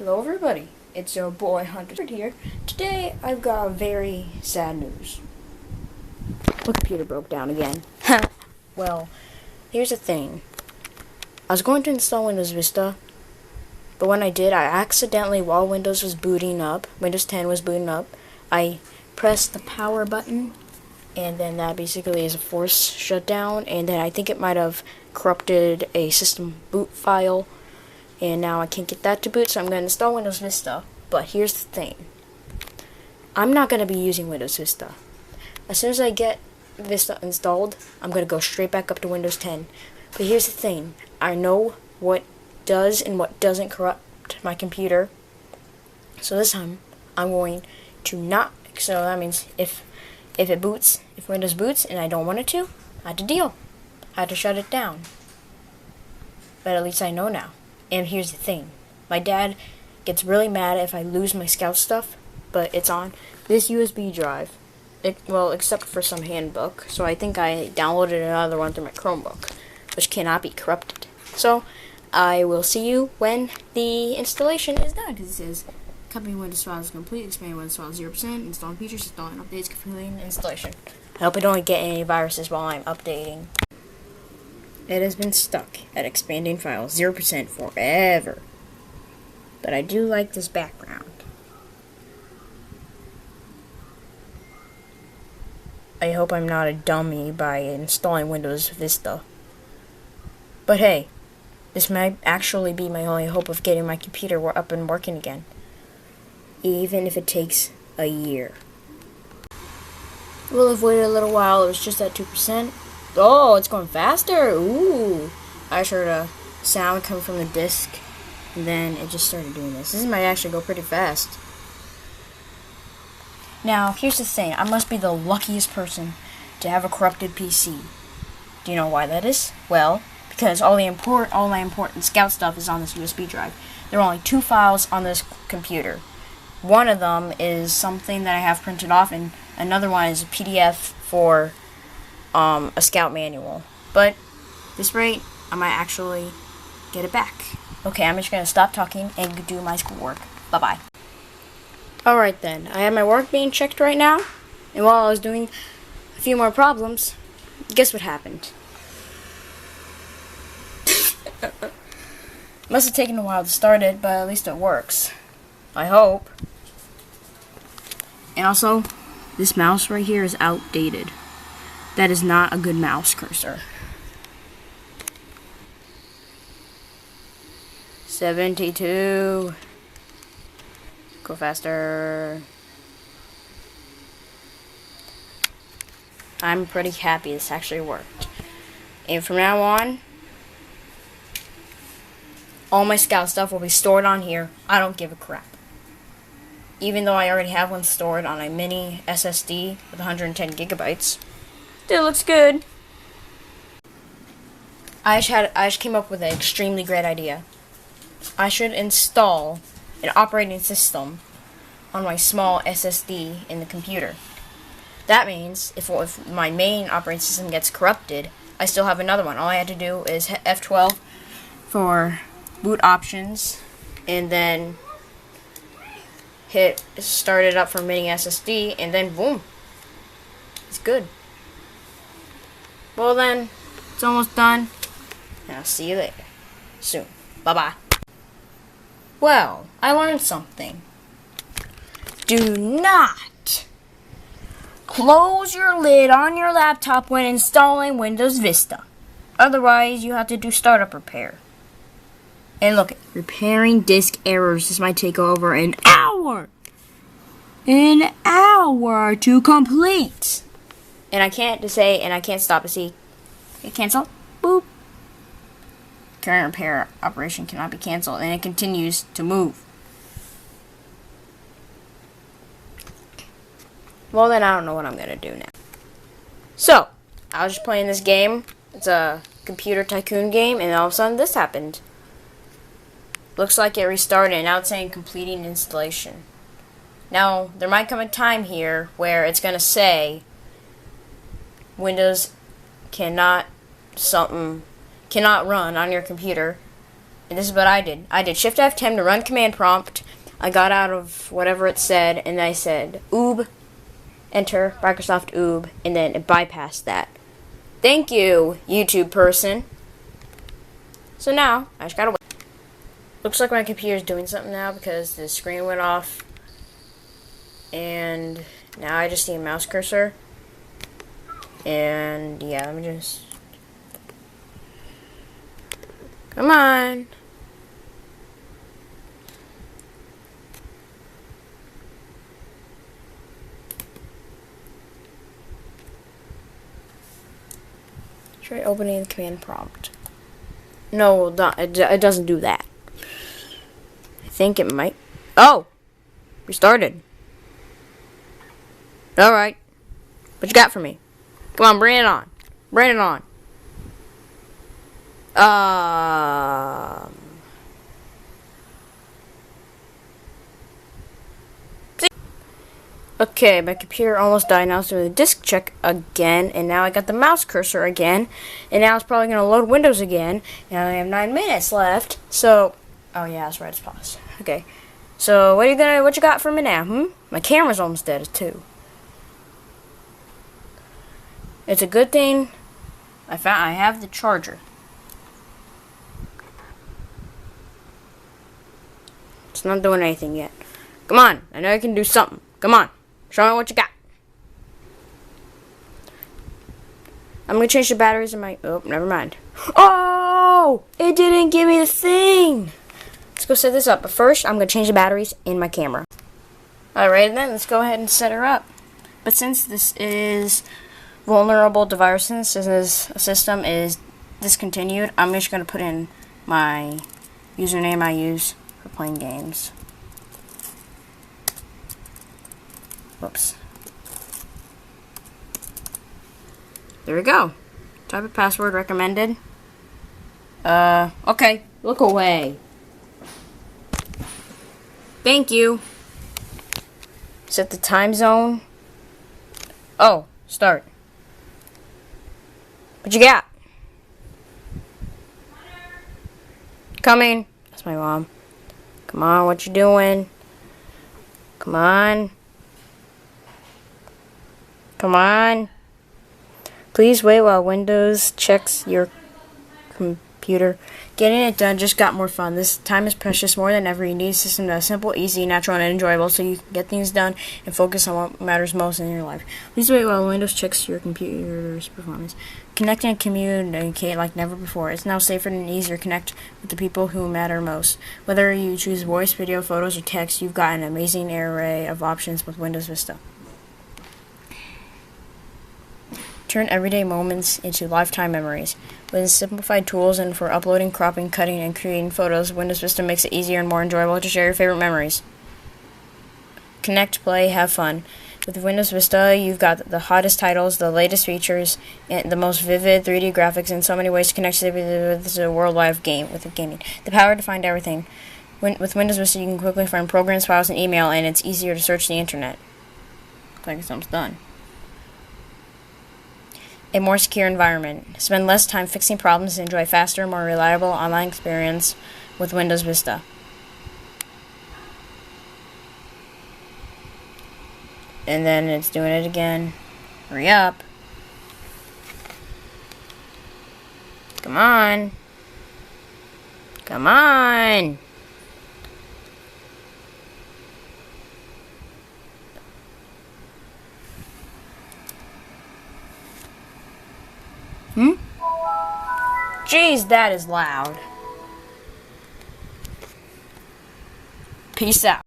Hello everybody, it's your boy Hunter here. Today I've got very sad news. My computer broke down again. Well, here's the thing. I was going to install Windows Vista, but when I did, I accidentally, while Windows was booting up, Windows 10 was booting up, I pressed the power button, and then that basically is a force shutdown, and then I think it might have corrupted a system boot file. And now I can't get that to boot, so I'm going to install Windows Vista. But here's the thing. I'm not going to be using Windows Vista. As soon as I get Vista installed, I'm going to go straight back up to Windows 10. But here's the thing. I know what does and what doesn't corrupt my computer. So this time, I'm going to not. So that means if it boots, if Windows boots and I don't want it to, I had to deal. I had to shut it down. But at least I know now. And here's the thing. My dad gets really mad if I lose my Scout stuff, but it's on this USB drive. Well, except for some handbook. So I think I downloaded another one through my Chromebook, which cannot be corrupted. So I will see you when the installation is done, because it says copying Windows files is complete, expanding Windows files 0%, installing features, installing updates, completing installation. I hope I don't get any viruses while I'm updating. It has been stuck at expanding files 0% forever. But I do like this background. I hope I'm not a dummy by installing Windows Vista. But hey, this might actually be my only hope of getting my computer up and working again. Even if it takes a year. We'll have waited a little while. It was just at 2%. Oh, it's going faster. Ooh. I heard a sound come from the disk, and then it just started doing this. This might actually go pretty fast. Now, here's the thing. I must be the luckiest person to have a corrupted PC. Do you know why that is? Well, because all my important Scout stuff is on this USB drive. There are only 2 files on this computer. One of them is something that I have printed off, and another one is a PDF for a Scout manual. But at this rate, I might actually get it back. Okay, I'm just going to stop talking and do my schoolwork. Bye-bye. Alright then, I have my work being checked right now, and while I was doing a few more problems, guess what happened? Must have taken a while to start it, but at least it works. I hope. And also, this mouse right here is outdated. That is not a good mouse cursor. 72. Go faster. I'm pretty happy this actually worked. And from now on, all my Scout stuff will be stored on here. I don't give a crap. Even though I already have one stored on a mini SSD with 110 gigabytes. Still looks good. I just came up with an extremely great idea. I should install an operating system on my small SSD in the computer. That means if my main operating system gets corrupted, I still have another one. All I had to do is hit F12 for boot options, and then hit start it up for mini SSD, and then boom, it's good. Well then, it's almost done, and I'll see you later, soon. Bye-bye. Well, I learned something. Do not close your lid on your laptop when installing Windows Vista. Otherwise, you have to do startup repair. And look, repairing disk errors. This might take over an hour. An hour to complete. And I can't say, and I can't stop to see. It cancel. Boop. Current repair operation cannot be canceled, and it continues to move. Well, then I don't know what I'm gonna do now. So, I was just playing this game. It's a computer tycoon game, and all of a sudden this happened. Looks like it restarted, and now it's saying completing installation. Now, there might come a time here where it's gonna say Windows cannot run on your computer And this is what I did. I did Shift F10 to run command prompt. I got out of whatever it said, and I said, oob, enter, Microsoft oob, and then it bypassed that. Thank you, YouTube person. So now, I just gotta wait. Looks like my computer's doing something now because the screen went off. And now I just see a mouse cursor. And yeah, let me just... Come on. Try opening the command prompt. No, it doesn't do that. I think it might. Oh! Restarted. Alright. What you got for me? Come on, bring it on. Bring it on. Okay, my computer almost died. Now it's doing the disk check again, and now I got the mouse cursor again, and now it's probably gonna load Windows again. And I have 9 minutes left. So, oh yeah, that's right, it's paused. Okay, so what you got for me now? My camera's almost dead too. It's a good thing I have the charger. It's not doing anything yet. Come on, I know you can do something. Come on. Show me what you got. I'm gonna change the batteries in my... Oh, never mind. Oh! It didn't give me the thing! Let's go set this up. But first, I'm gonna change the batteries in my camera. Alright then, let's go ahead and set her up. But since this is vulnerable to viruses, since this system is discontinued, I'm just gonna put in my username I use for playing games. Whoops. There we go. Type of password recommended. Okay. Look away. Thank you. Set the time zone. Oh, start. What you got? Coming. That's my mom. Come on, what you doing? Come on. Come on. Please wait while Windows checks your computer. Getting it done just got more fun. This time is precious more than ever. You need a system that is simple, easy, natural, and enjoyable so you can get things done and focus on what matters most in your life. Please wait while Windows checks your computer's performance. Connect and communicate like never before. It's now safer and easier to connect with the people who matter most. Whether you choose voice, video, photos, or text, you've got an amazing array of options with Windows Vista. Turn everyday moments into lifetime memories. With simplified tools and for uploading, cropping, cutting, and creating photos, Windows Vista makes it easier and more enjoyable to share your favorite memories. Connect, play, have fun. With Windows Vista, you've got the hottest titles, the latest features, and the most vivid 3D graphics, and so many ways to connect with the worldwide gaming. The power to find everything. With Windows Vista, you can quickly find programs, files, and email, and it's easier to search the internet. Looks like it's almost done. A more secure environment. Spend less time fixing problems and enjoy a faster, more reliable online experience with Windows Vista. And then it's doing it again. Hurry up. Come on. Come on. Jeez, that is loud. Peace out.